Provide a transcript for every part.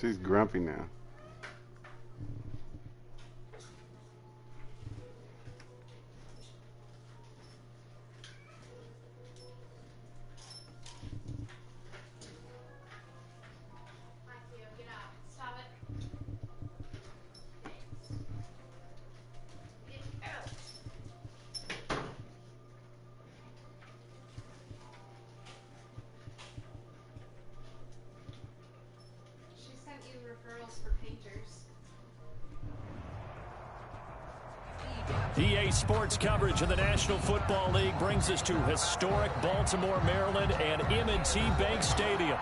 She's grumpy now. Referrals for painters. EA Sports coverage of the National Football League brings us to historic Baltimore, Maryland, and M&T Bank Stadium.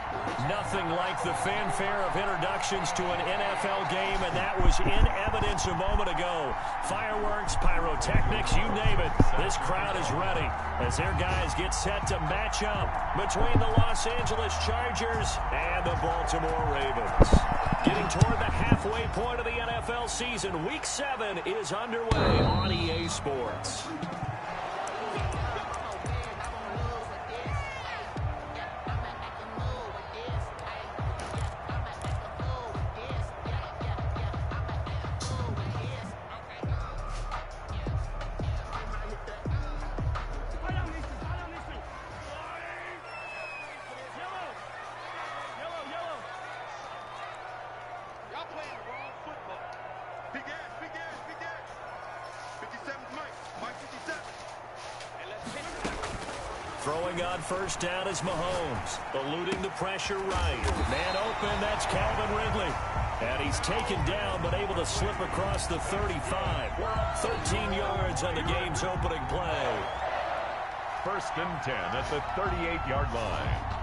Nothing like the fanfare of introductions to an NFL game, and that was in evidence a moment ago. Fireworks, pyrotechnics, you name it. This crowd is ready as their guys get set to match up between the Los Angeles Chargers and the Baltimore Ravens. Getting toward the halfway point of the NFL season, Week 7 is underway on EA Sports. Throwing on first down is Mahomes, eluding the pressure right. Man open, that's Calvin Ridley. And he's taken down, but able to slip across the 35. 13 yards on the game's opening play. First and 10 at the 38-yard line.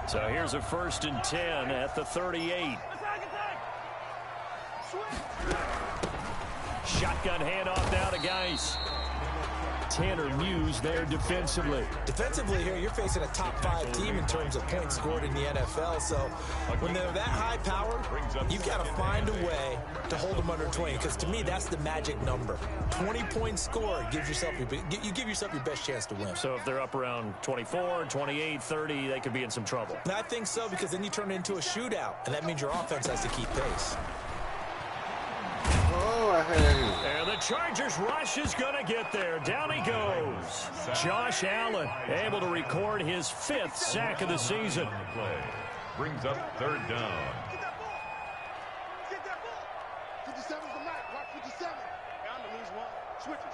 So here's a first and 10 at the 38. Shotgun handoff now to Geis. Tanner Muse there defensively. Defensively here, you're facing a top 5 team in terms of points scored in the NFL. So when they're that high powered, you've got to find a way to hold them under 20. Because to me, that's the magic number. 20 points scored gives yourself you give yourself your best chance to win. So if they're up around 24, 28, 30, they could be in some trouble. And I think so, because then you turn it into a shootout, and that means your offense has to keep pace. And the Chargers rush is going to get there. Down he goes. Josh Allen able to record his 5th sack of the season. Brings up third down. Get that ball. Get that ball. 57's the mark. Mark 57. Down to lose one. Switch it.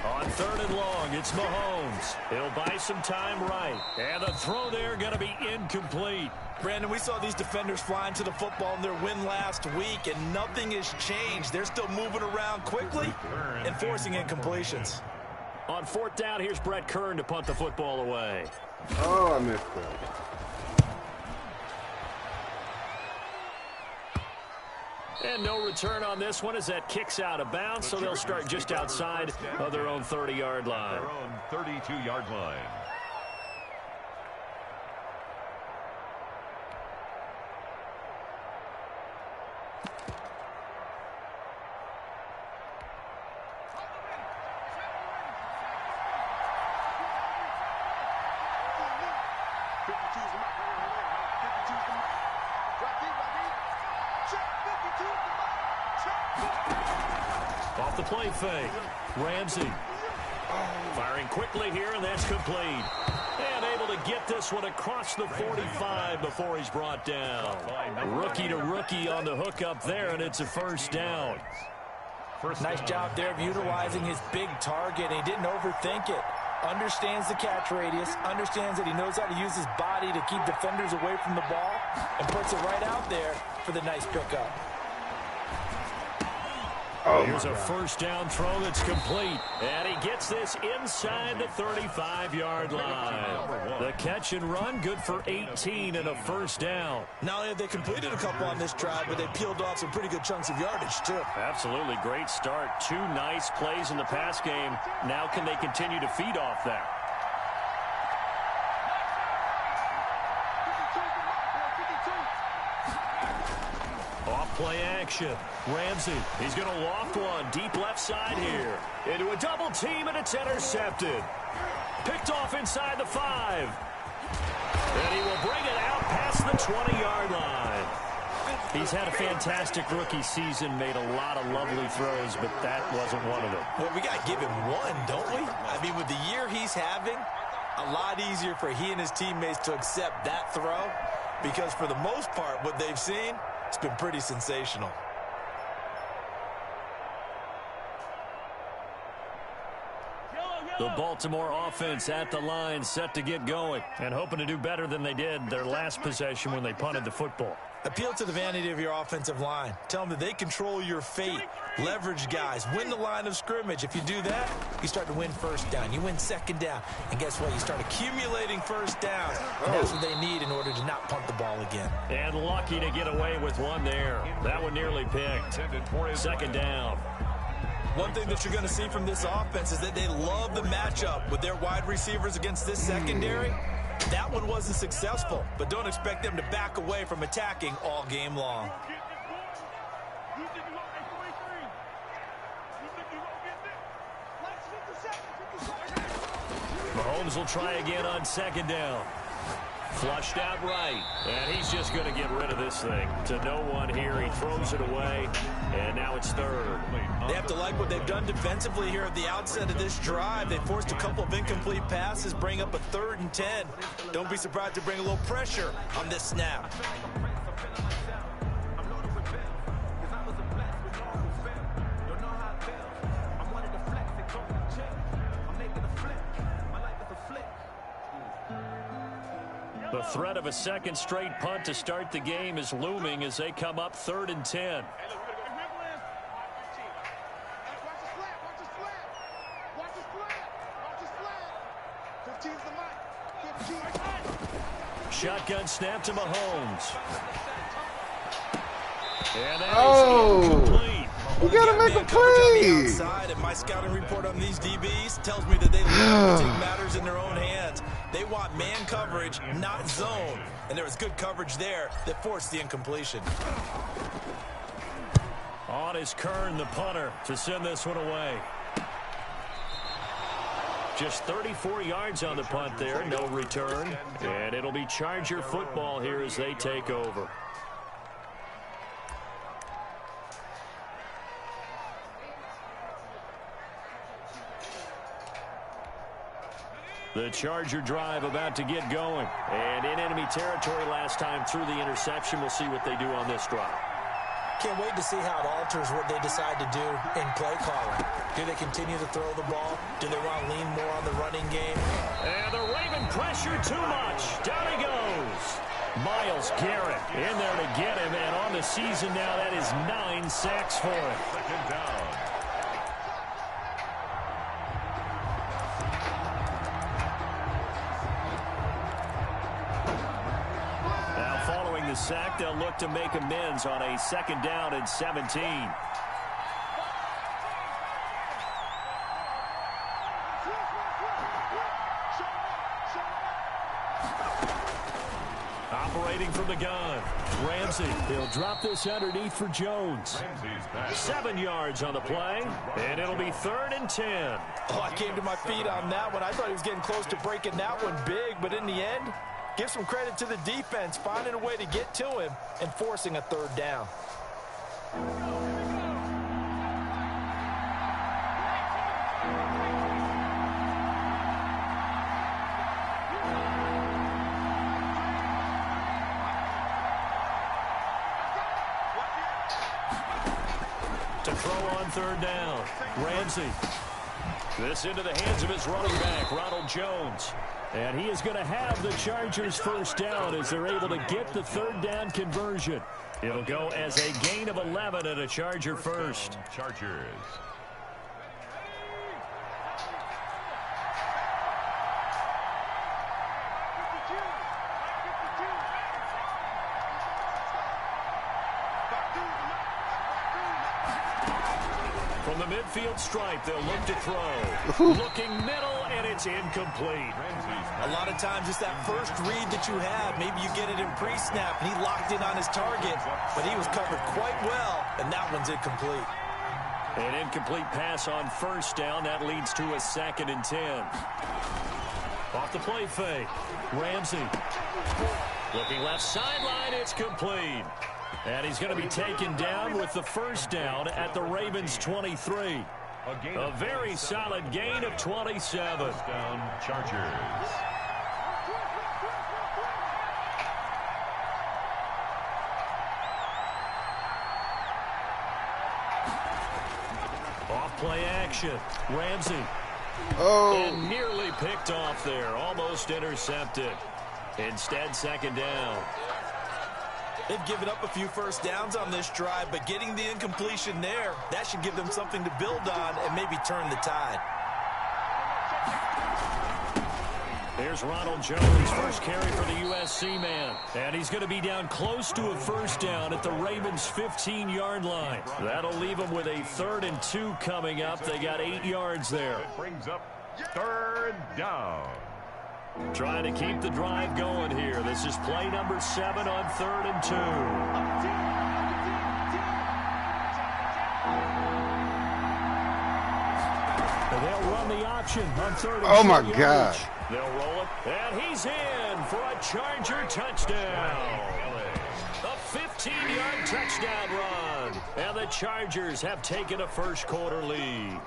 On third and long, it's Mahomes. He'll buy some time right. And the throw there going to be incomplete. Brandon, we saw these defenders flying to the football in their win last week, and nothing has changed. They're still moving around quickly and forcing incompletions. On 4th down, here's Brett Kern to punt the football away. Oh, I missed that. And no return on this one as that kicks out of bounds, so they'll start just outside of their own 30-yard line. Their own 32-yard line. Off the play fake, Ramsey firing quickly here, and that's complete. And able to get this one across the 45 before he's brought down. Rookie to rookie on the hook up there, and it's a first down. Nice job there of utilizing his big target. He didn't overthink it. Understands the catch radius, understands that he knows how to use his body to keep defenders away from the ball, and puts it right out there for the nice pickup. Oh, here's a first down throw that's complete. And he gets this inside the 35-yard line. The catch and run, good for 18 and a first down. Not only have they completed a couple on this drive, but they peeled off some pretty good chunks of yardage, too. Absolutely great start. 2 nice plays in the pass game. Now can they continue to feed off that? Play action. Ramsey, he's going to loft one deep left side here. Into a double team, and it's intercepted. Picked off inside the 5. And he will bring it out past the 20-yard line. He's had a fantastic rookie season, made a lot of lovely throws, but that wasn't one of them. Well, we got to give him one, don't we? I mean, with the year he's having, a lot easier for he and his teammates to accept that throw, because for the most part, what they've seen, it's been pretty sensational. The Baltimore offense at the line, set to get going, and hoping to do better than they did their last possession when they punted the football. Appeal to the vanity of your offensive line. Tell them that they control your fate. Leverage guys. Win the line of scrimmage. If you do that, you start to win first down. You win second down. And guess what? You start accumulating first downs. And that's what they need in order to not punt the ball again. And lucky to get away with one there. That one nearly picked. Second down. One thing that you're going to see from this offense is that they love the matchup with their wide receivers against this secondary. That one wasn't successful, but don't expect them to back away from attacking all game long. Mahomes will try again on second down. Flushed out right, and he's just going to get rid of this thing. To no one here, he throws it away, and now it's third. They have to like what they've done defensively here at the outset of this drive. They forced a couple of incomplete passes, bring up a 3rd and 10. Don't be surprised to bring a little pressure on this snap. The threat of a second straight punt to start the game is looming as they come up 3rd and 10. Shotgun snap to Mahomes. And that is incomplete. You gotta make a play. Outside, and my scouting report on these DBs tells me that they love to take matters in their own hands. They want man coverage, not zone. And there was good coverage there that forced the incompletion. On is Kern, the punter, to send this one away. Just 34 yards on the punt there, no return. And it'll be Charger football here as they take over. The Charger drive about to get going. And in enemy territory last time through the interception. We'll see what they do on this drive. Can't wait to see how it alters what they decide to do in play calling. Do they continue to throw the ball? Do they want to lean more on the running game? And the Raven pressure too much. Down he goes. Myles Garrett in there to get him. And on the season now, that is 9 sacks for him. Second down. The sack, they'll look to make amends on a 2nd down and 17. Operating from the gun, Ramsey. He'll drop this underneath for Jones. 7 yards on the play, and it'll be 3rd and 10. Oh, I came to my feet on that one. I thought he was getting close to breaking that one big, but in the end, give some credit to the defense, finding a way to get to him and forcing a 3rd down. throw on third down. Ramsey. This into the hands of his running back, Ronald Jones. And he is going to have the Chargers first down as they're able to get the third down conversion. It'll go as a gain of 11 and a Charger first. Chargers. From the midfield stripe, they'll look to throw. Looking middle, and it's incomplete. A lot of times it's that first read that you have. Maybe you get it in pre-snap, and he locked in on his target, but he was covered quite well, and that one's incomplete. An incomplete pass on first down. That leads to a 2nd and 10. Off the play fake. Ramsey. Looking left sideline. It's complete. And he's going to be taken down with the first down at the Ravens 23. A very solid gain of 27. Down Chargers. Off-play action. Ramsey. Oh. And nearly picked off there. Almost intercepted. Instead, 2nd down. They've given up a few first downs on this drive, but getting the incompletion there, that should give them something to build on and maybe turn the tide. Here's Ronald Jones, first carry for the USC man. And he's going to be down close to a first down at the Ravens' 15-yard line. That'll leave them with a 3rd and 2 coming up. They got 8 yards there. Brings up 3rd down. Trying to keep the drive going here. This is play number 7 on 3rd and 2. And they'll run the option on 3rd and 2. Oh, my God. They'll roll it, and he's in for a Charger touchdown. A 15-yard touchdown run. And the Chargers have taken a first-quarter lead.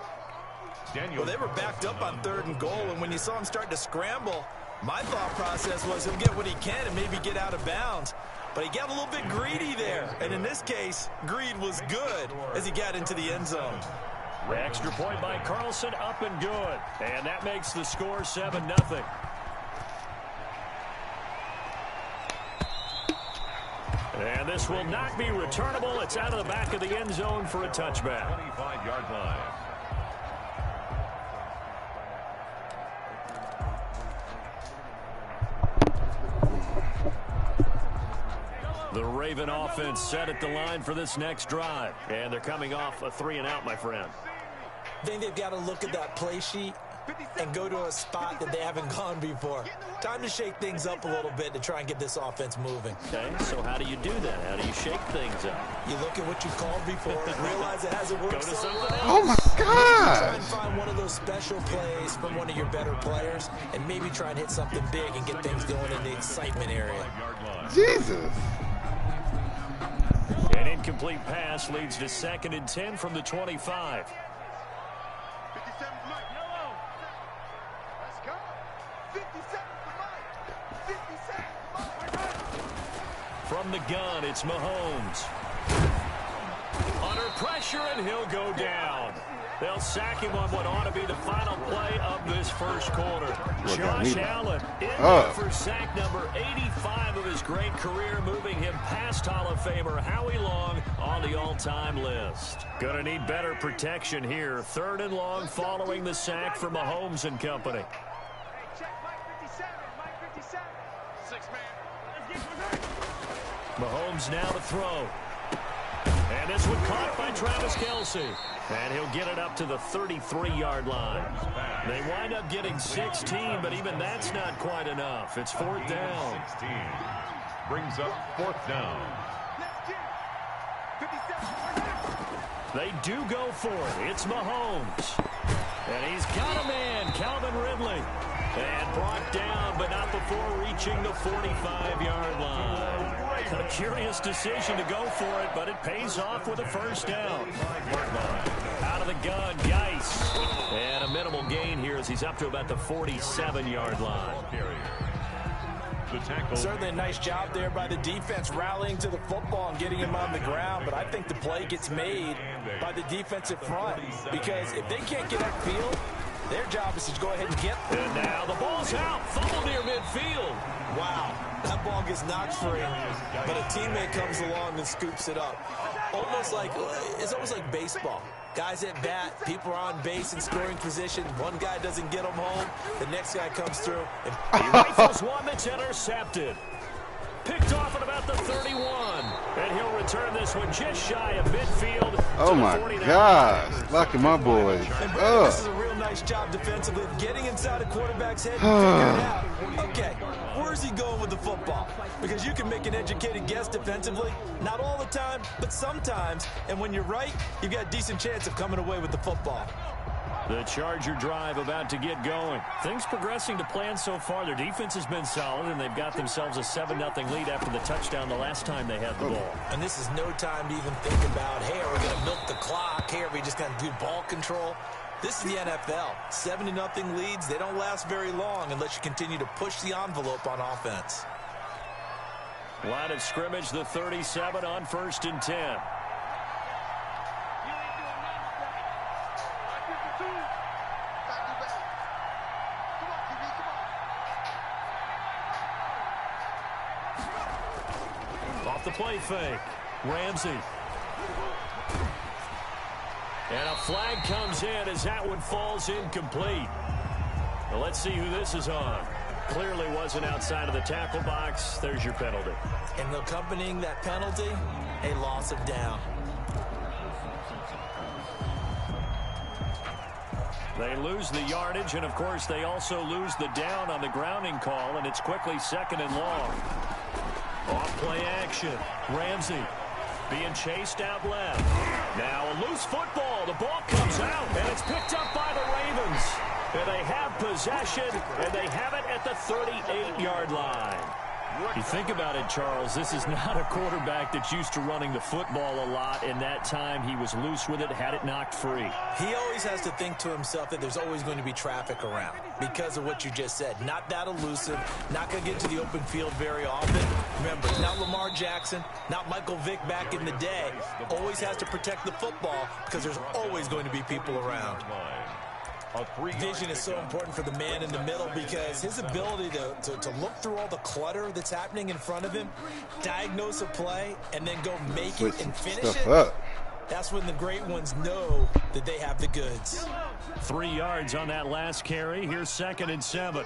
Well, they were backed up on 3rd and goal, and when you saw him start to scramble, my thought process was he'll get what he can and maybe get out of bounds. But he got a little bit greedy there, and in this case, greed was good as he got into the end zone. Extra point by Carlson, up and good. And that makes the score 7-0. And this will not be returnable. It's out of the back of the end zone for a touchback. 25-yard line. The Raven offense set at the line for this next drive. And they're coming off a 3-and-out, my friend. I think they've got to look at that play sheet and go to a spot that they haven't gone before. Time to shake things up a little bit to try and get this offense moving. Okay, so how do you do that? How do you shake things up? You look at what you called before and realize it hasn't worked so well. Oh, my Try God. and find one of those special plays from one of your better players and maybe try and hit something big and get things going in the excitement area. Jesus. An incomplete pass leads to 2nd and 10 from the 25. 57 for Mike. Let's go. 57 for Mike. 57 for Mike. From the gun, it's Mahomes. Under pressure, and he'll go down. They'll sack him on what ought to be the final play of this first quarter. Josh Allen in there for sack number 85 of his great career, moving him past Hall of Famer Howie Long on the all-time list. Gonna need better protection here. 3rd and long following the sack from Mahomes and company. Check Mike 57. Mike 57. 6-man. Mahomes now to throw. And this one caught by Travis Kelce. And he'll get it up to the 33-yard line. They wind up getting 16, but even that's not quite enough. It's 4th down. 16 brings up 4th down. They do go for it. It's Mahomes. And he's got a man, Calvin Ridley. And brought down, but not before reaching the 45-yard line. A curious decision to go for it, but it pays off with a first down. Out of the gun, Geis. And a minimal gain here as he's up to about the 47-yard line. The tackle. Certainly a nice job there by the defense rallying to the football and getting him on the ground, but I think the play gets made by the defensive front, because if they can't get upfield, their job is to go ahead and get them. And now the ball's out. Fumble near midfield. Wow, that ball gets knocked free, but a teammate comes along and scoops it up. It's almost like baseball. Guys at bat, people are on base in scoring position. One guy doesn't get them home. The next guy comes through. And he rifles one that's intercepted. Picked off at about the 31. And he'll return this one just shy of midfield. Oh, my gosh. Locking my boys up. This is a real nice job defensively, getting inside a quarterback's head and figuring out, okay, where's he going with the football? Because you can make an educated guess defensively. Not all the time, but sometimes. And when you're right, you've got a decent chance of coming away with the football. The Charger drive about to get going. Things progressing to plan so far. Their defense has been solid, and they've got themselves a 7-0 lead after the touchdown the last time they had the ball. And this is no time to even think about, hey, are we going to milk the clock? Hey, are we just going to do ball control? This is the NFL. 7-0 leads, they don't last very long unless you continue to push the envelope on offense. Line of scrimmage, the 37 on 1st and 10. Off the play fake. Ramsey. And a flag comes in as that one falls incomplete. Well, let's see who this is on. Clearly wasn't outside of the tackle box. There's your penalty. And accompanying that penalty, a loss of down. They lose the yardage, and of course they also lose the down on the grounding call, and it's quickly 2nd and long. Off play action. Ramsey being chased out left. Now a loose football. The ball comes out, and it's picked up by the Ravens. And they have possession, and they have it at the 38-yard line. You think about it, Charles, this is not a quarterback that's used to running the football a lot, and that time he was loose with it, had it knocked free. He always has to think to himself that there's always going to be traffic around because of what you just said. Not that elusive, not going to get to the open field very often. Remember, it's not Lamar Jackson, not Michael Vick back in the day. Always has to protect the football because there's always going to be people around. Vision is so important for the man in the middle because his ability to look through all the clutter that's happening in front of him, diagnose a play, and then go make it and finish it, that's when the great ones know that they have the goods. 3 yards on that last carry. Here's 2nd and 7.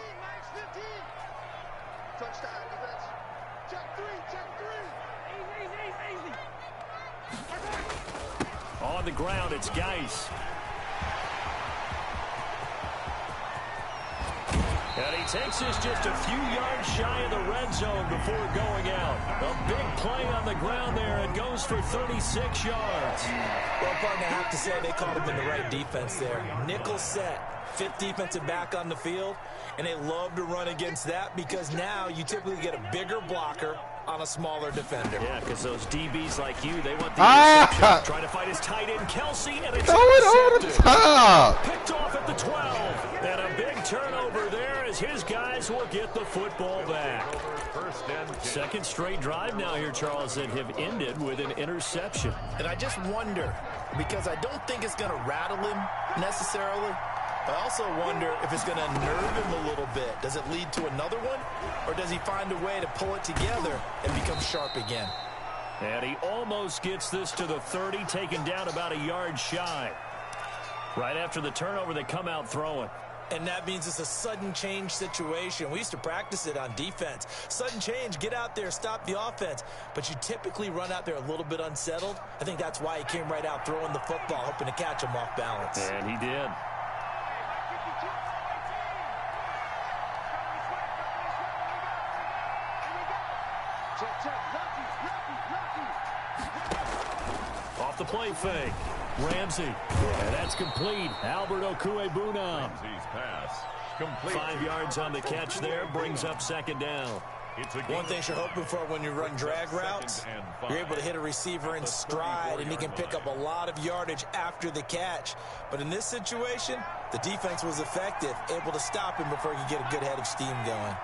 On the ground, it's Geis. And he takes this just a few yards shy of the red zone before going out. A big play on the ground there. It goes for 36 yards. Well, partner, I have to say they caught him in the right defense there. Nickel set, 5th defensive back on the field, and they love to run against that because now you typically get a bigger blocker on a smaller defender. Yeah, because those DBs like you, they want the interception. Trying to fight his tight end, Kelsey, and it's over the top. Picked off at the 12. And a big turnover there as his guys will get the football back. 2nd straight drive now here, Charles, that have ended with an interception. And I just wonder, because I don't think it's going to rattle him necessarily, I also wonder if it's going to nerve him a little bit. Does it lead to another one? Or does he find a way to pull it together and become sharp again? And he almost gets this to the 30, taken down about a yard shy. Right after the turnover, they come out throwing. And that means it's a sudden change situation. We used to practice it on defense. Sudden change, get out there, stop the offense. But you typically run out there a little bit unsettled. I think that's why he came right out throwing the football, hoping to catch him off balance. And he did. Off the play fake. Ramsey. And that's complete. Albert Okwuegbunam. 5 yards on the catch there. Brings up 2nd down. One thing you're hoping for when you run drag routes, you're able to hit a receiver in stride, and he can pick up a lot of yardage after the catch. But in this situation, the defense was effective, able to stop him before he could get a good head of steam going.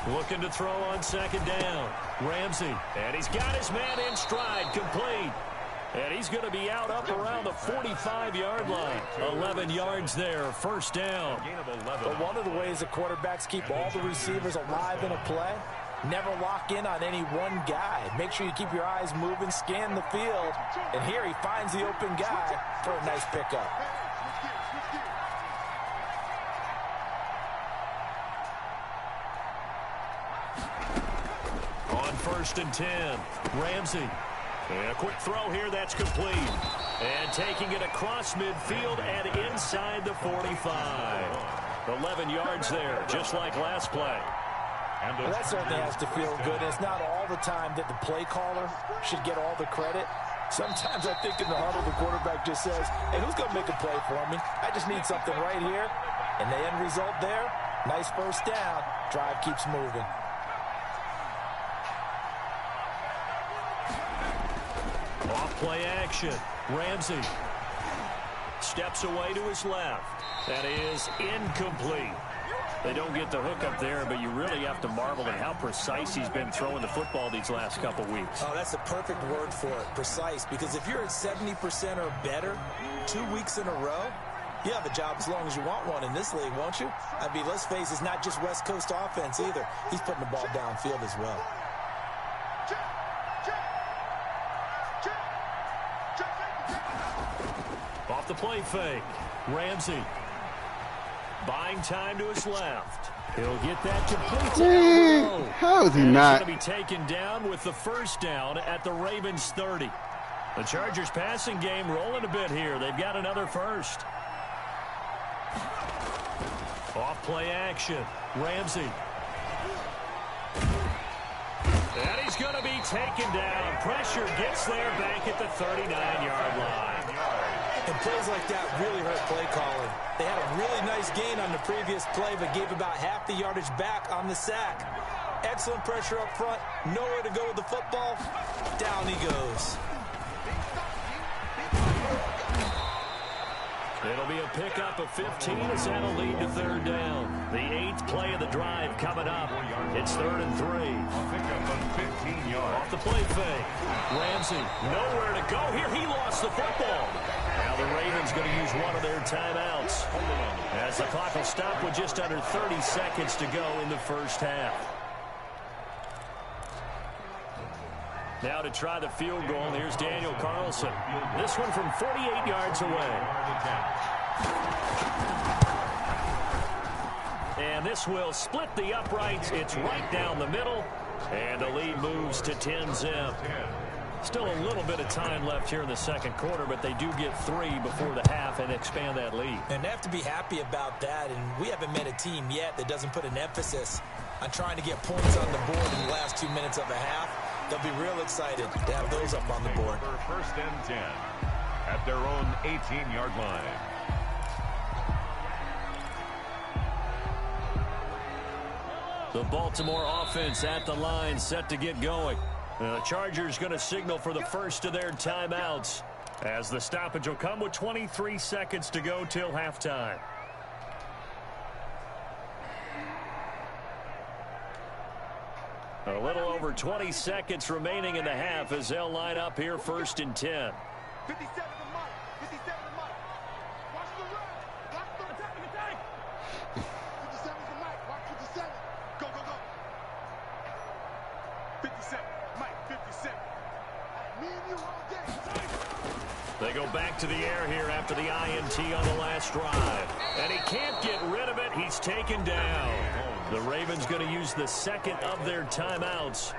Looking to throw on second down. Ramsey. And he's got his man in stride. Complete. And he's going to be out up around the 45-yard line. 11 yards there. First down. But one of the ways the quarterbacks keep all the receivers alive in a play, never lock in on any one guy. Make sure you keep your eyes moving, scan the field. And here he finds the open guy for a nice pickup. On 1st and 10, Ramsey. And a quick throw here, that's complete. And taking it across midfield and inside the 45. 11 yards there, just like last play. Well, that certainly has to feel good. It's not all the time that the play caller should get all the credit. Sometimes I think in the huddle, the quarterback just says, hey, who's going to make a play for me? I just need something right here. And the end result there, nice first down. Drive keeps moving. Off-play action. Ramsey steps away to his left. That is incomplete. They don't get the hook up there, but you really have to marvel at how precise he's been throwing the football these last couple weeks. Oh, that's a perfect word for it, precise, because if you're at 70% or better 2 weeks in a row, you have a job as long as you want one in this league, won't you? I mean, let's face it, it's not just West Coast offense either. He's putting the ball downfield as well. Off the play fake. Ramsey buying time to his left. He'll get that complete down low. How is he and not? He's going to be taken down with the first down at the Ravens 30. The Chargers passing game rolling a bit here. They've got another first. Off play action. Ramsey. And he's going to be taken down. Pressure gets there back at the 39-yard line. And plays like that really hurt play calling. They had a really nice gain on the previous play, but gave about half the yardage back on the sack. Excellent pressure up front. Nowhere to go with the football. Down he goes. It'll be a pickup of 15 as that'll lead to third down. The 8th play of the drive coming up. It's 3rd and 3. Pickup of 15 yards. Off the play fake. Ramsey, nowhere to go here. He lost the football. Now the Ravens going to use one of their timeouts as the clock will stop with just under 30 seconds to go in the first half. Now to try the field goal, here's Daniel Carlson. This one from 48 yards away. And this will split the uprights. It's right down the middle. And the lead moves to 10-zip. Still a little bit of time left here in the second quarter, but they do get 3 before the half and expand that lead. And they have to be happy about that. And we haven't met a team yet that doesn't put an emphasis on trying to get points on the board in the last 2 minutes of a half. They'll be real excited to have those up on the board. First and 10 at their own 18-yard line. The Baltimore offense at the line, set to get going. The Chargers going to signal for the first of their timeouts as the stoppage will come with 23 seconds to go till halftime. A little over 20 seconds remaining in the half as they'll line up here 1st and 10. 57 to Mike. 57 to Mike. Watch the run. Watch the attack. 57 to Mike. Watch 57. Go, go, go. 57. Mike, 57. Me and you all day. They go back to the air here after the INT on the last drive. And he can't get rid of it. He's taken down. The Ravens going to use the second of their timeouts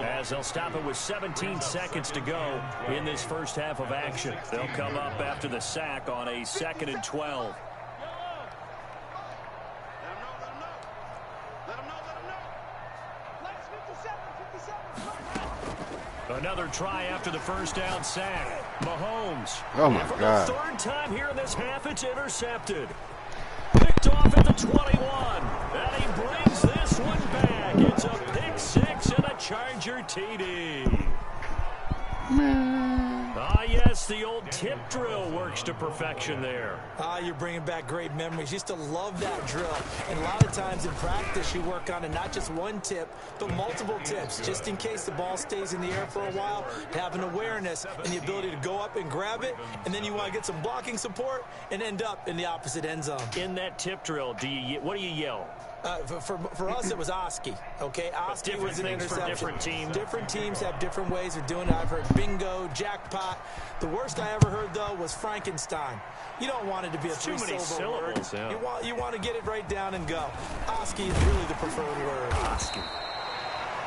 as they'll stop it with 17 seconds to go in this first half of action. They'll come up after the sack on a 2nd and 12. Another try after the first down sack. Mahomes. Oh, my For God. the 3rd time here in this half, it's intercepted. Picked off at the 21. And he brings this one back. It's a pick 6 and a Charger TD. Ah, yes, the old tip drill works to perfection there. Ah, you're bringing back great memories. Used to love that drill. And a lot of times in practice, you work on it, not just one tip, but multiple tips, just in case the ball stays in the air for a while, to have an awareness and the ability to go up and grab it, and then you want to get some blocking support and end up in the opposite end zone. In that tip drill, what do you yell? For us, it was Oski. Okay, Oski was an interception. For different teams. Different teams have different ways of doing it. I've heard bingo, jackpot. The worst I ever heard, though, was Frankenstein. You don't want it to be a three-syllable word. Yeah. You want to get it right down and go. Oski is really the preferred word. Oski.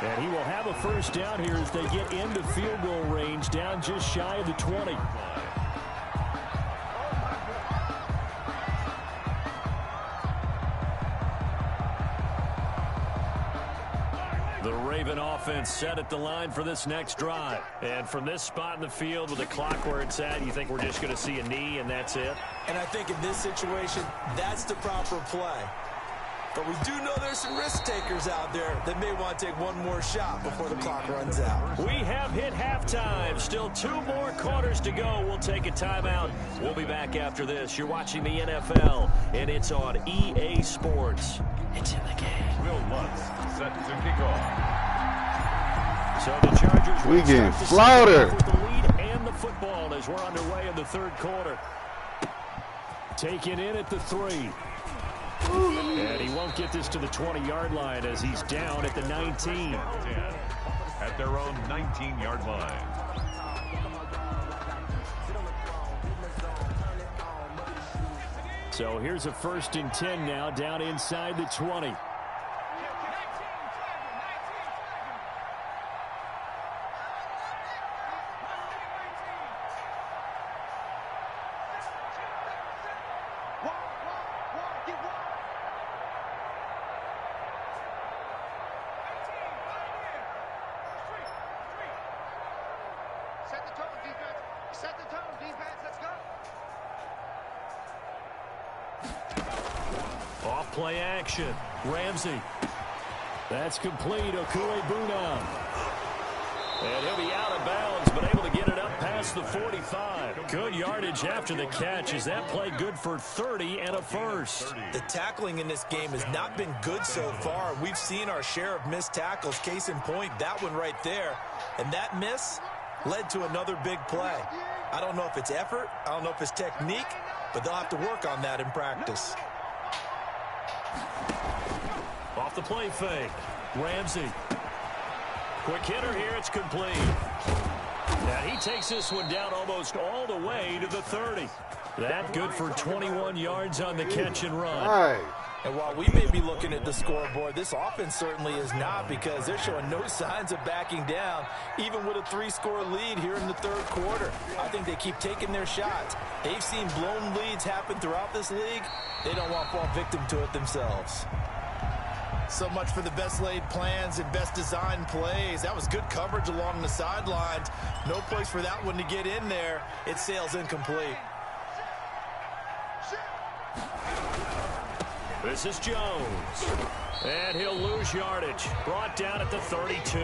And he will have a first down here as they get into field goal range, down just shy of the 20. The Raven offense set at the line for this next drive. And from this spot in the field with the clock where it's at, you think we're just going to see a knee and that's it? And I think in this situation, that's the proper play. But we do know there's some risk takers out there that may want to take one more shot before the clock runs out. We have hit halftime. Still 2 more quarters to go. We'll take a timeout. We'll be back after this. You're watching the NFL, and it's on EA Sports. It's in the game. Will Lutz set to kick off. So the Chargers We will getting start slaughtered with the lead and the football as we're underway in the third quarter. Taken in at the 3. And he won't get this to the 20-yard line as he's down at the 19. At their own 19-yard line. So here's a 1st and 10 now, down inside the 20. Play action. Ramsey. That's complete. Okuegbunam. And he'll be out of bounds, but able to get it up past the 45. Good yardage after the catch. Is that play good for 30 and a first? The tackling in this game has not been good so far. We've seen our share of missed tackles. Case in point, that one right there. And that miss led to another big play. I don't know if it's effort. I don't know if it's technique, but they'll have to work on that in practice. Off the play fake. Ramsey. Quick hitter here. It's complete. And he takes this one down almost all the way to the 30. That good for 21 yards on the catch and run. Right. And while we may be looking at the scoreboard, this offense certainly is not, because they're showing no signs of backing down, even with a 3-score lead here in the third quarter. I think they keep taking their shots. They've seen blown leads happen throughout this league. They don't want to fall victim to it themselves. So much for the best laid plans and best designed plays. That was good coverage along the sidelines. No place for that one to get in there. It sails incomplete. This is Jones. And he'll lose yardage. Brought down at the 32.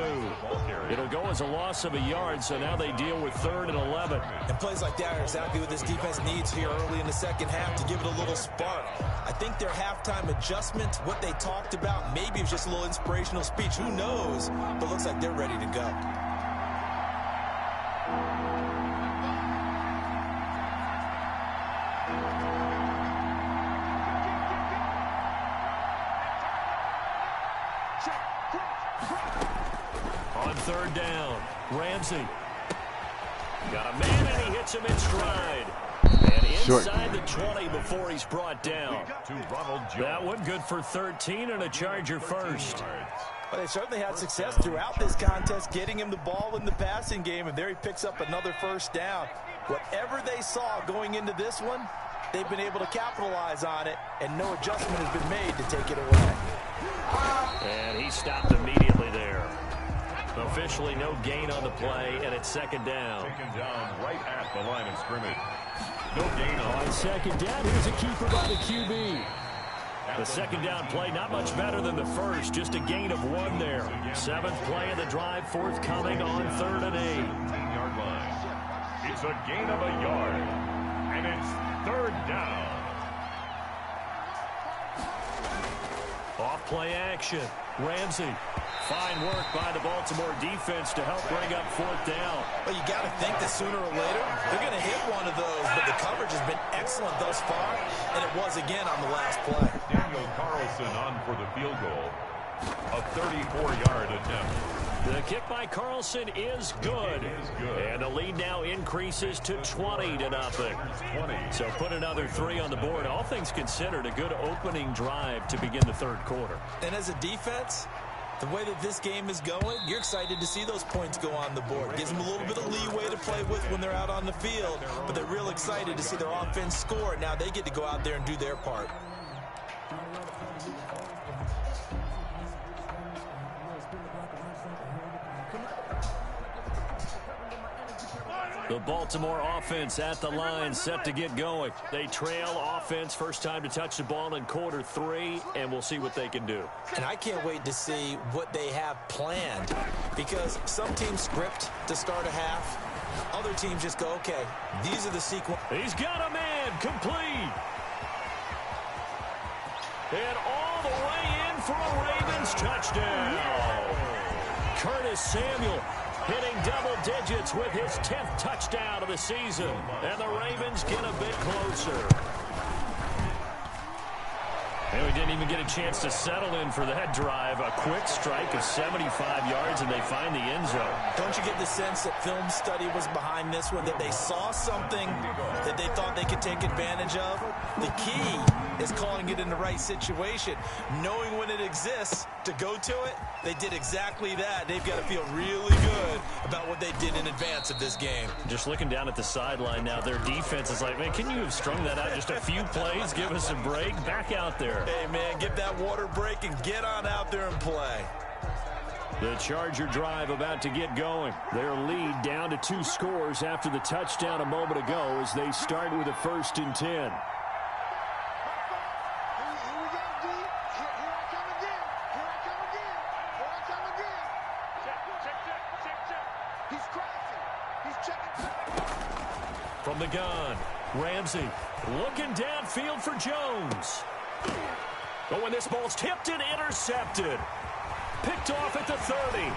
It'll go as a loss of a yard, so now they deal with 3rd and 11. And plays like that are exactly what this defense needs here early in the second half to give it a little spark. I think their halftime adjustment, what they talked about, maybe it was just a little inspirational speech. Who knows? But looks like they're ready to go. On 3rd down, Ramsey. Got a man, and he hits him in stride. And inside the 20 before he's brought down. That one good for 13 and a Charger first. Well, they certainly had success throughout this contest, getting him the ball in the passing game, and there he picks up another first down. Whatever they saw going into this one, they've been able to capitalize on it, and no adjustment has been made to take it away. And he stopped immediately there. Officially no gain on the play, and it's 2nd down. Taken down right at the line of scrimmage. No gain on 2nd down. Here's a keeper by the QB. The 2nd down play not much better than the first, just a gain of 1 there. 7th play of the drive, forthcoming on 3rd and 8. 10-yard line. It's a gain of a yard. And it's third down. Off play action. Ramsey. Fine work by the Baltimore defense to help bring up fourth down. Well, you got to think that sooner or later they're going to hit one of those, but the coverage has been excellent thus far, and it was again on the last play. Daniel Carlson on for the field goal. A 34-yard attempt. The kick by Carlson is good. And the lead now increases to 20-0. So put another 3 on the board. All things considered, a good opening drive to begin the third quarter. And as a defense, the way that this game is going, you're excited to see those points go on the board. Gives them a little bit of leeway to play with when they're out on the field, but they're real excited to see their offense score. Now they get to go out there and do their part. The Baltimore offense at the line, set to get going. They trail offense, first time to touch the ball in quarter 3, and we'll see what they can do. And I can't wait to see what they have planned, because some teams script to start a half. Other teams just go, okay, these are the sequence. He's got a man, complete. And all the way in for a Ravens touchdown. Curtis Samuel hitting double digits with his 10th touchdown of the season. And the Ravens get a bit closer. And we didn't even get a chance to settle in for that drive. A quick strike of 75 yards, and they find the end zone. Don't you get the sense that film study was behind this one, that they saw something that they thought they could take advantage of? The key is calling it in the right situation. Knowing when it exists to go to it, they did exactly that. They've got to feel really good about what they did in advance of this game. Just looking down at the sideline now, their defense is like, man, can you have strung that out just a few plays? Give us a break. Back out there. Hey, man, give that water break and get on out there and play. The Charger drive about to get going. Their lead down to 2 scores after the touchdown a moment ago as they start with a 1st and 10. Here we go, D. Here I come again. Here I come again. Here I come again. Check. He's crossing. He's checking. From the gun, Ramsey looking downfield for Jones. But when this ball's tipped and intercepted, picked off at the 30.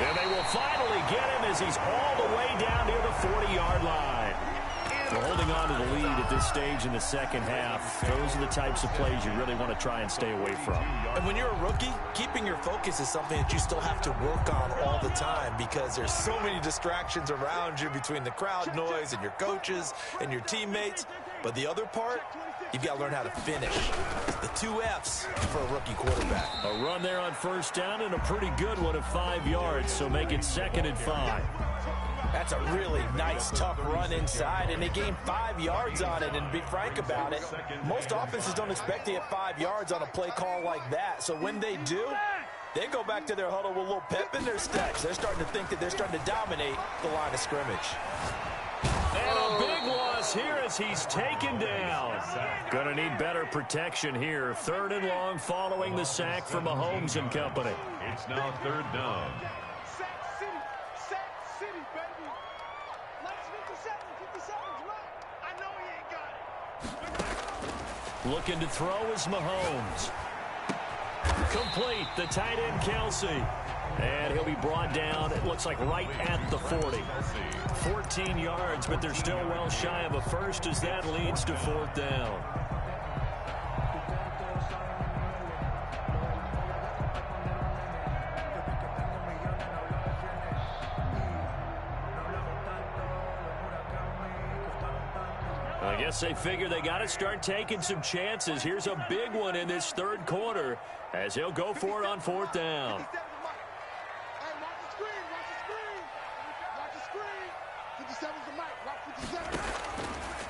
And they will finally get him as he's all the way down near the 40-yard line. We're holding on to the lead at this stage in the second half. Those are the types of plays you really want to try and stay away from. And when you're a rookie, keeping your focus is something that you still have to work on all the time, because there's so many distractions around you between the crowd noise and your coaches and your teammates. But the other part, you've got to learn how to finish. The 2 F's for a rookie quarterback. A run there on 1st down and a pretty good one of 5 yards, so make it 2nd and 5. That's a really nice, tough run inside, and they gained 5 yards on it. And to be frank about it, most offenses don't expect to get 5 yards on a play call like that. So when they do, they go back to their huddle with a little pep in their steps. They're starting to think that they're starting to dominate the line of scrimmage. And a big loss here as he's taken down. Gonna need better protection here. 3rd and long following the sack from Mahomes and company. It's now 3rd down. Sack City, baby. Let's 57's right. I know he ain't got it. Looking to throw is Mahomes. Complete, the tight end Kelsey. And he'll be brought down, it looks like right at the 40. 14 yards, but they're still well shy of a first as that leads to 4th down. I guess they figure they got to start taking some chances. Here's a big one in this 3rd quarter as he'll go for it on 4th down. Hey, watch the screen. Watch the screen. 57's the mic. Watch 57.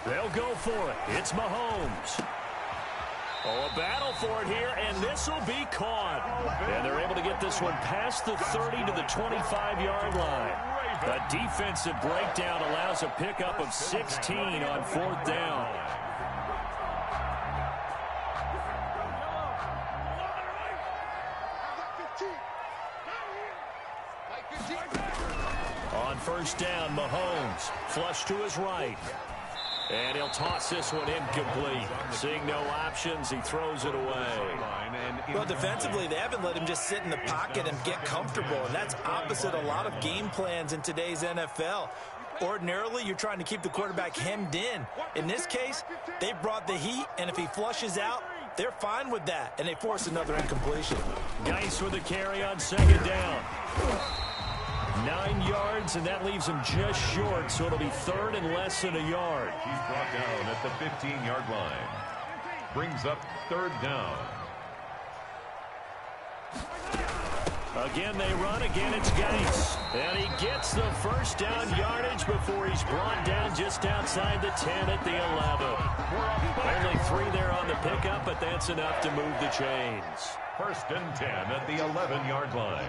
They'll go for it. It's Mahomes. Oh, a battle for it here, and this will be caught. And they're able to get this one past the 30 to the 25-yard line. A defensive breakdown allows a pickup of 16 on 4th down. On first down. Mahomes flush to his right. And he'll toss this one incomplete. Seeing no options, he throws it away. Well, defensively, they haven't let him just sit in the pocket and get comfortable, and that's opposite a lot of game plans in today's NFL. Ordinarily, you're trying to keep the quarterback hemmed in. In this case, they brought the heat, and if he flushes out, they're fine with that, and they force another incompletion. Geis with the carry on second down. 9 yards, and that leaves him just short, so it'll be third and less than a yard. He's brought down at the 15-yard line. Brings up third down. Again, they run. Again, it's Geis. And he gets the first down yardage before he's brought down just outside the 10 at the 11. Only 3 there on the pickup, but that's enough to move the chains. First and 10 at the 11-yard line.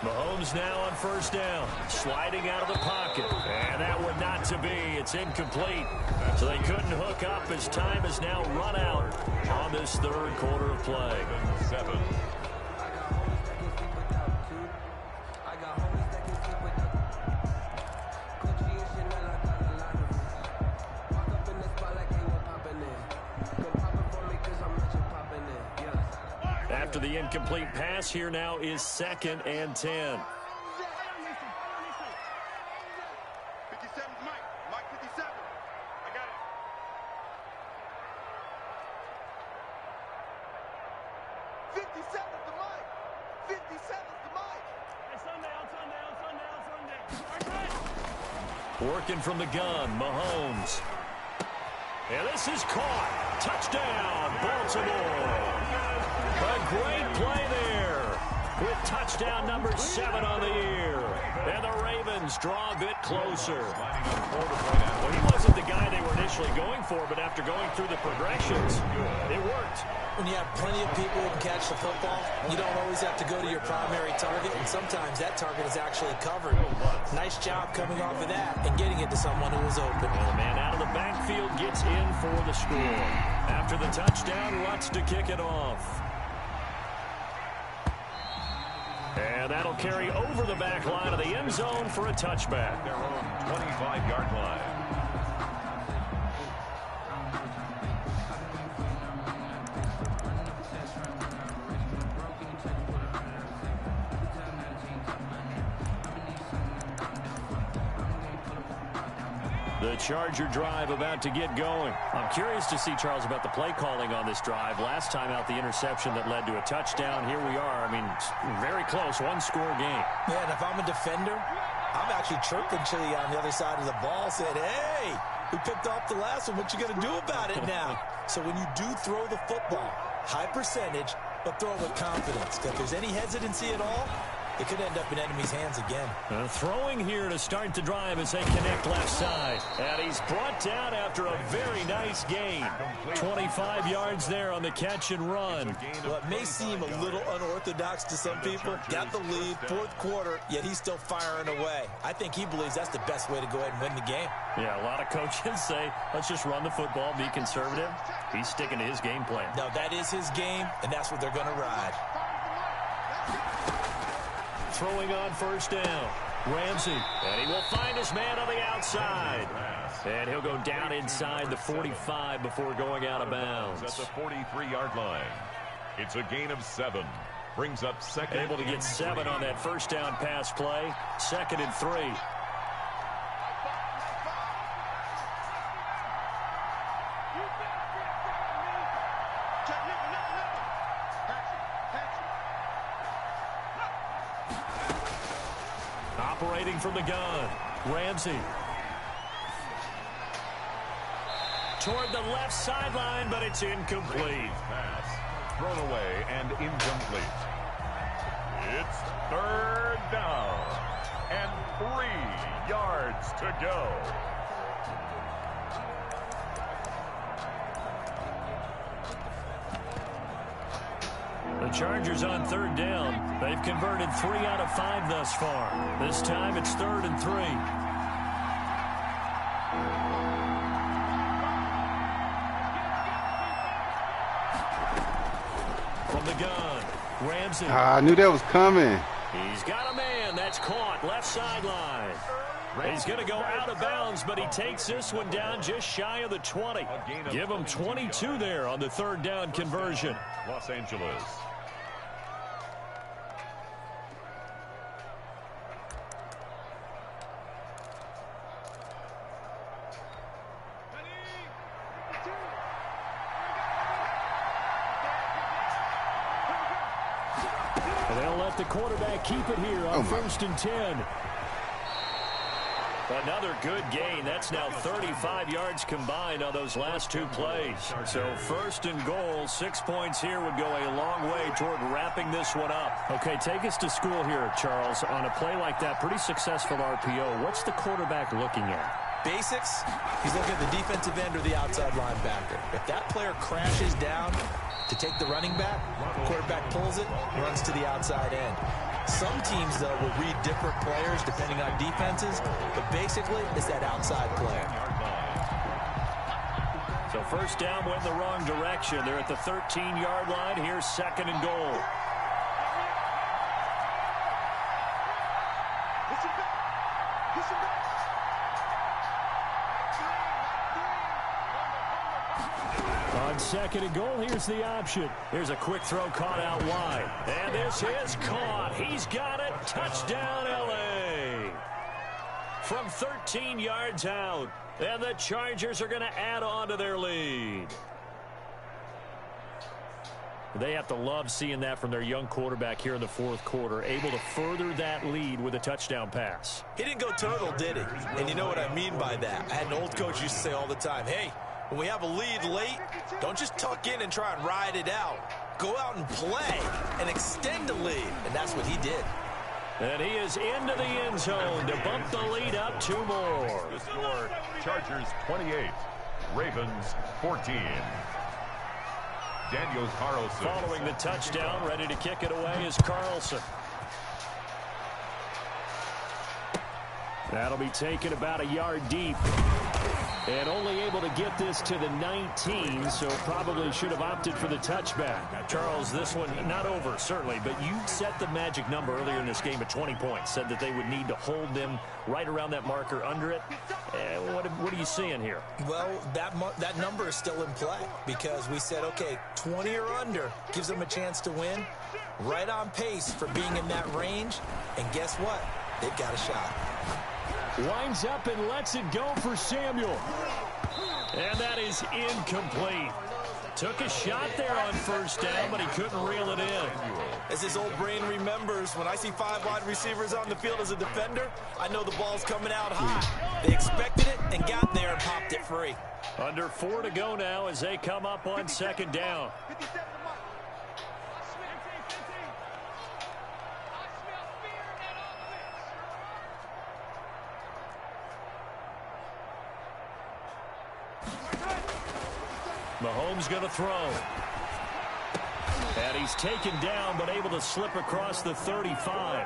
Mahomes now on first down, sliding out of the pocket, and that one not to be. It's incomplete, so they couldn't hook up as time has now run out on this third quarter of play. 7. After the incomplete pass, here now is second and 10. 57, Mike 57. I got it. 57 to Mike. 57 to Mike. Sunday. Working from the gun, Mahomes. And this is caught. Touchdown, Baltimore. A great play there with touchdown number 7 on the year. And the Ravens draw a bit closer. Well, he wasn't the guy they were initially going for, but after going through the progressions, it worked. When you have plenty of people who can catch the football, you don't always have to go to your primary target, and sometimes that target is actually covered. Nice job coming off of that and getting it to someone who was open. And the man out of the backfield gets in for the score. After the touchdown, Lutz to kick it off. And that'll carry over the back line of the end zone for a touchback. Their own 25-yard line. The Charger drive about to get going. I'm curious to see, Charles, about the play calling on this drive. Last time out, the interception that led to a touchdown. Here we are. I mean, very close, one-score game. Yeah, and if I'm a defender, I'm actually chirping to you on the other side of the ball, saying, hey, we picked off the last one. What you going to do about it now? So when you do throw the football, high percentage, but throw it with confidence. If there's any hesitancy at all, it could end up in enemy's hands again. Throwing here to start the drive as they connect left side. And he's brought down after a very nice gain. 25 yards there on the catch and run. Well, it may seem a little unorthodox to some people. Got the lead, fourth quarter, yet he's still firing away. I think he believes that's the best way to go ahead and win the game. Yeah, a lot of coaches say, let's just run the football, be conservative. He's sticking to his game plan. No, that is his game, and that's what they're going to ride. Throwing on first down, Ramsey, and he will find his man on the outside. And he'll go down inside the 45 before going out of bounds. At the 43-yard line. It's a gain of 7. Brings up second. Able to get 7 on that first down pass play. 2nd and 3. Operating from the gun, Ramsey. Toward the left sideline, but it's incomplete. Pass thrown away and incomplete. It's third down and 3 yards to go. The Chargers on third down. They've converted 3 out of 5 thus far. This time it's 3rd and 3. From the gun, Ramsey. I knew that was coming. He's got a man. That's caught. Left sideline. He's going to go out of bounds, but he takes this one down just shy of the 20. Give him 22 there on the third down conversion. Los Angeles. They'll let the quarterback keep it here on 1st and 10. Another good gain. That's now 35 yards combined on those last two plays. So 1st and goal, 6 points here would go a long way toward wrapping this one up. Okay, take us to school here, Charles. On a play like that, pretty successful RPO. What's the quarterback looking at? Basics, he's looking at the defensive end or the outside linebacker. If that player crashes down to take the running back, quarterback pulls it, runs to the outside end. Some teams, though, will read different players depending on defenses, but basically it's that outside player. So 1st down went the wrong direction. They're at the 13-yard line. Here's 2nd and goal. On 2nd and goal, here's the option. Here's a quick throw caught out wide. And this is caught. He's got it. Touchdown, L.A. From 13 yards out. And the Chargers are going to add on to their lead. They have to love seeing that from their young quarterback here in the 4th quarter, able to further that lead with a touchdown pass. He didn't go turtle, did he? And you know what I mean by that. I had an old coach used to say all the time, hey, when we have a lead late, don't just tuck in and try and ride it out. Go out and play and extend the lead. And that's what he did. And he is into the end zone to bump the lead up 2 more. The score, Chargers 28, Ravens 14. Daniel Carlson. Following the touchdown, ready to kick it away is Carlson. That'll be taken about a yard deep. And only able to get this to the 19, so probably should have opted for the touchback. Charles, this one not over, certainly, but you set the magic number earlier in this game at 20 points. Said that they would need to hold them right around that marker under it. What are you seeing here? Well, that number is still in play because we said, okay, 20 or under gives them a chance to win. Right on pace for being in that range. And guess what? They've got a shot. Winds up and lets it go for Samuel. And that is incomplete. Took a shot there on 1st down, but he couldn't reel it in. As his old brain remembers, when I see 5 wide receivers on the field as a defender, I know the ball's coming out high. They expected it and got there and popped it free. Under 4 to go now as they come up on 2nd down. Mahomes going to throw. And he's taken down, but able to slip across the 35.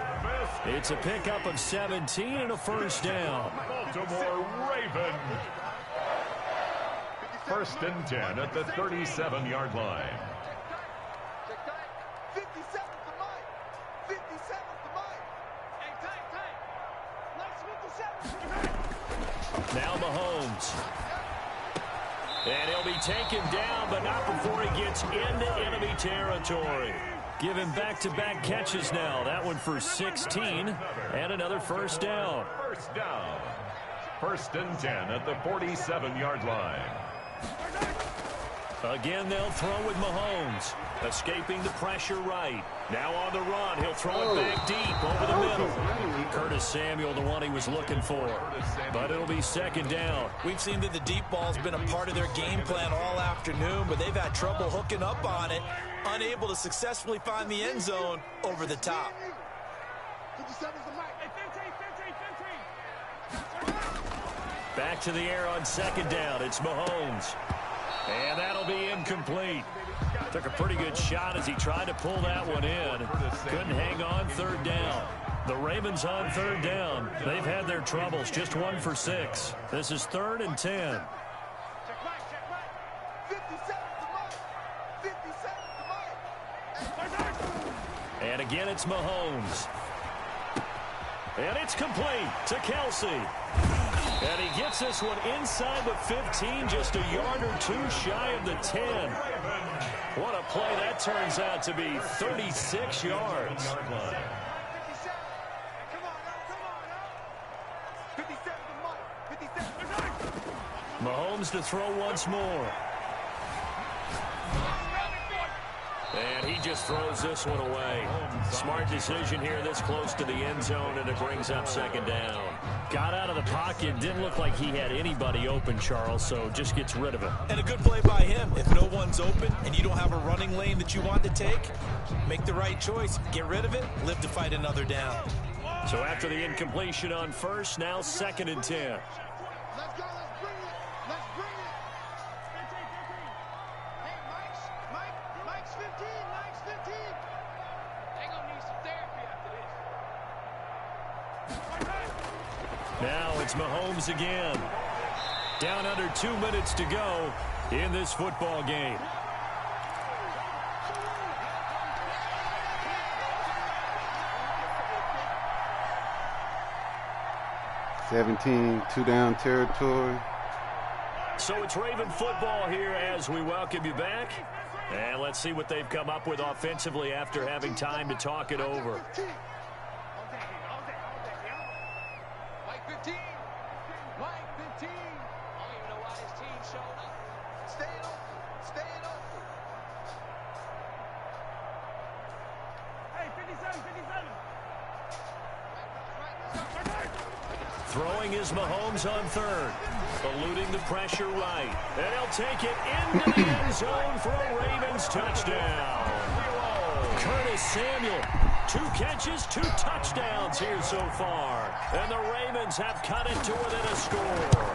It's a pickup of 17 and a 1st down. Baltimore Ravens. 1st and 10 at the 37-yard line. 57 to Mike. 57 to Mike. Hey, Let's 57. Now Mahomes. And he'll be taken down, but not before he gets into enemy territory. Give him back-to-back catches now. That one for 16 and another 1st down. 1st down. 1st and 10 at the 47-yard line. Again, they'll throw with Mahomes. Escaping the pressure right. Now on the run. He'll throw it back deep over the middle. Curtis Samuel, the one he was looking for. But it'll be 2nd down. We've seen that the deep ball's been a part of their game plan all afternoon, but they've had trouble hooking up on it. Unable to successfully find the end zone over the top. 57 to Mike. Hey, 15. Back to the air on 2nd down. It's Mahomes. And that'll be incomplete. Took a pretty good shot as he tried to pull that one in. Couldn't hang on 3rd down. The Ravens on 3rd down. They've had their troubles. Just 1 for 6. This is 3rd and 10. Check right. 57 to Mike. 57 to Mike. And again, it's Mahomes. And it's complete to Kelsey. And he gets this one inside the 15, just a yard or two shy of the 10. What a play that turns out to be, 36 yards. 57. Come on, come on. 57 to Mike. 57. Mahomes to throw once more. And he just throws this one away. Smart decision here this close to the end zone, and it brings up second down. Got out of the pocket. Didn't look like he had anybody open, Charles, so just gets rid of it. And a good play by him. If no one's open and you don't have a running lane that you want to take, make the right choice. Get rid of it. Live to fight another down. So after the incompletion on first, now 2nd and 10. Let's go, let's bring it. Let's bring it. Hey, Mike's 15. Mike's 15. They gonna need some therapy after this. Now it's Mahomes again. Down under 2 minutes to go in this football game. Two-down territory. So it's Raven football here as we welcome you back. And let's see what they've come up with offensively after having time to talk it over. Mike 15. Mike 15. I don't even know why his team showed up. Staying open. Staying open. Hey, 57, 57. Throwing is Mahomes on third. Eluding the pressure right. And he'll take it into the end zone for a Ravens touchdown. Curtis Samuel, 2 catches, 2 touchdowns here so far. And the Ravens have cut it to within a score.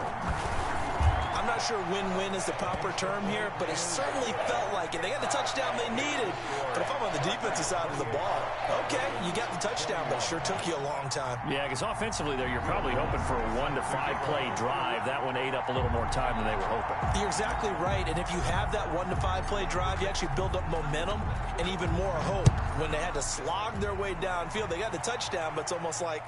I'm not sure win-win is the proper term here, but it certainly felt like it. They got the touchdown they needed. But if I'm on the defensive side of the ball, okay, you got the touchdown, but it sure took you a long time. Yeah, because offensively there, you're probably hoping for a 1 to 5 play drive. That one ate up a little more time than they were hoping. You're exactly right, and if you have that 1 to 5 play drive, you actually build up momentum and even more hope. When they had to slog their way downfield, they got the touchdown, but it's almost like,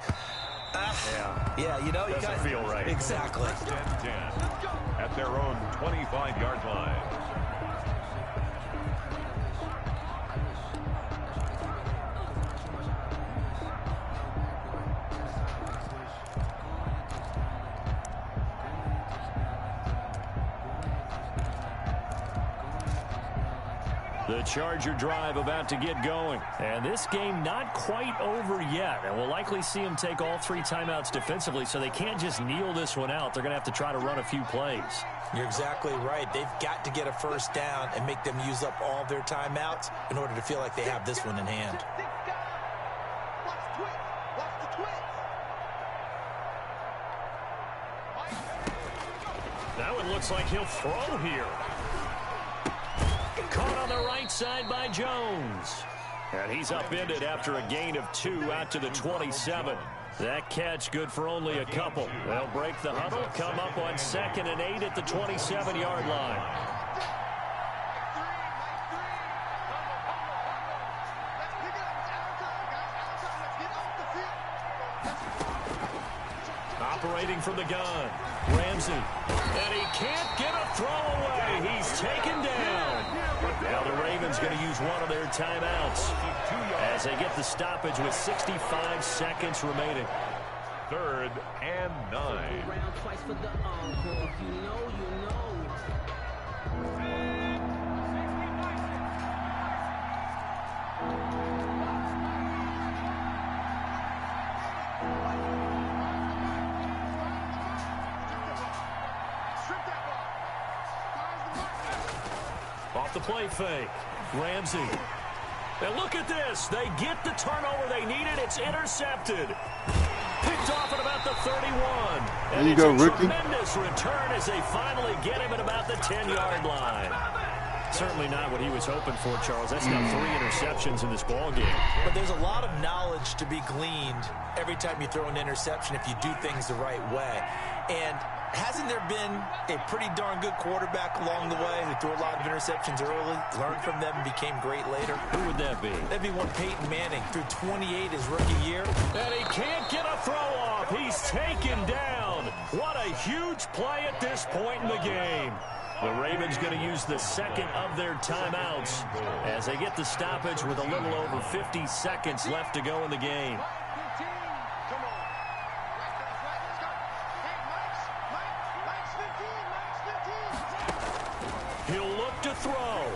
yeah, you know, doesn't feel right. Exactly. 10-10 at their own 25-yard line. The Charger drive about to get going. And this game not quite over yet. And we'll likely see them take all 3 timeouts defensively, so they can't just kneel this one out. They're going to have to try to run a few plays. You're exactly right. They've got to get a first down and make them use up all their timeouts in order to feel like they have this one in hand. Watch the twist. Watch the twist. That one looks like he'll throw here. Caught on the right side by Jones. And he's upended after a gain of 2 out to the 27. That catch good for only a couple. They'll break the huddle, come up on 2nd and 8 at the 27-yard line. Operating from the gun, Ramsey. And he can't get a throw away. He's taken down. Now the Ravens going to use one of their timeouts as they get the stoppage with 65 seconds remaining. 3rd and 9. Off the play fake, Ramsey. And look at this. They get the turnover they needed. It's intercepted. Picked off at about the 31. And there you go, it's a rookie. Tremendous return as they finally get him at about the 10-yard line. Certainly not what he was hoping for, Charles. That's now 3 interceptions in this ball game. But there's a lot of knowledge to be gleaned every time you throw an interception if you do things the right way. And hasn't there been a pretty darn good quarterback along the way who threw a lot of interceptions early, learned from them, and became great later? Who would that be? That'd be one Peyton Manning, threw 28 his rookie year. And he can't get a throw off. He's taken down. What a huge play at this point in the game. The Ravens going to use the second of their timeouts as they get the stoppage with a little over 50 seconds left to go in the game. He'll look to throw.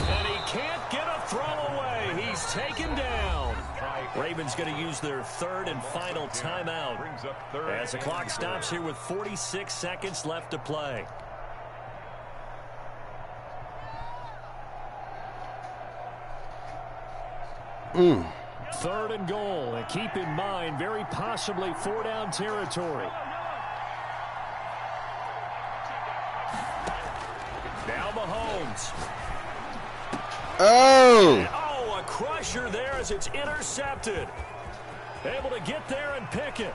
And he can't get a throw away. He's taken down. Ravens going to use their third and final timeout as the clock stops here with 46 seconds left to play. Third and goal, and keep in mind, very possibly 4-down territory. Now Mahomes. Oh! A crusher there as it's intercepted. Able to get there and pick it.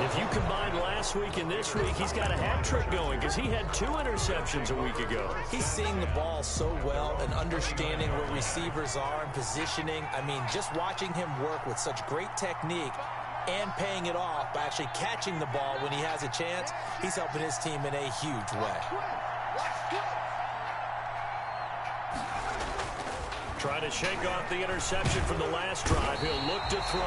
If you combine last week and this week, he's got a hat trick going because he had 2 interceptions a week ago. He's seeing the ball so well and understanding where receivers are and positioning. I mean, just watching him work with such great technique and paying it off by actually catching the ball when he has a chance, he's helping his team in a huge way. Trying to shake off the interception from the last drive. He'll look to throw.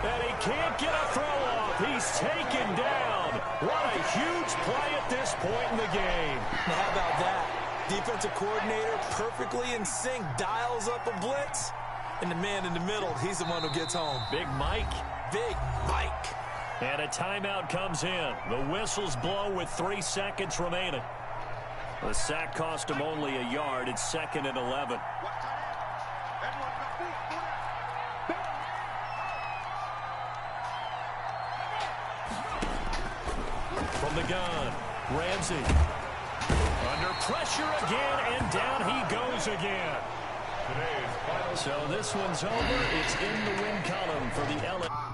And he can't get a throw off. He's taken down. What a huge play at this point in the game. Now, how about that? Defensive coordinator perfectly in sync, dials up a blitz. And the man in the middle, he's the one who gets home. Big Mike. Big Mike. And a timeout comes in. The whistles blow with 3 seconds remaining. The sack cost him only a yard. It's 2nd and 11. From the gun, Ramsey. Under pressure again, and down he goes again. So this one's over. It's in the win column for the LA.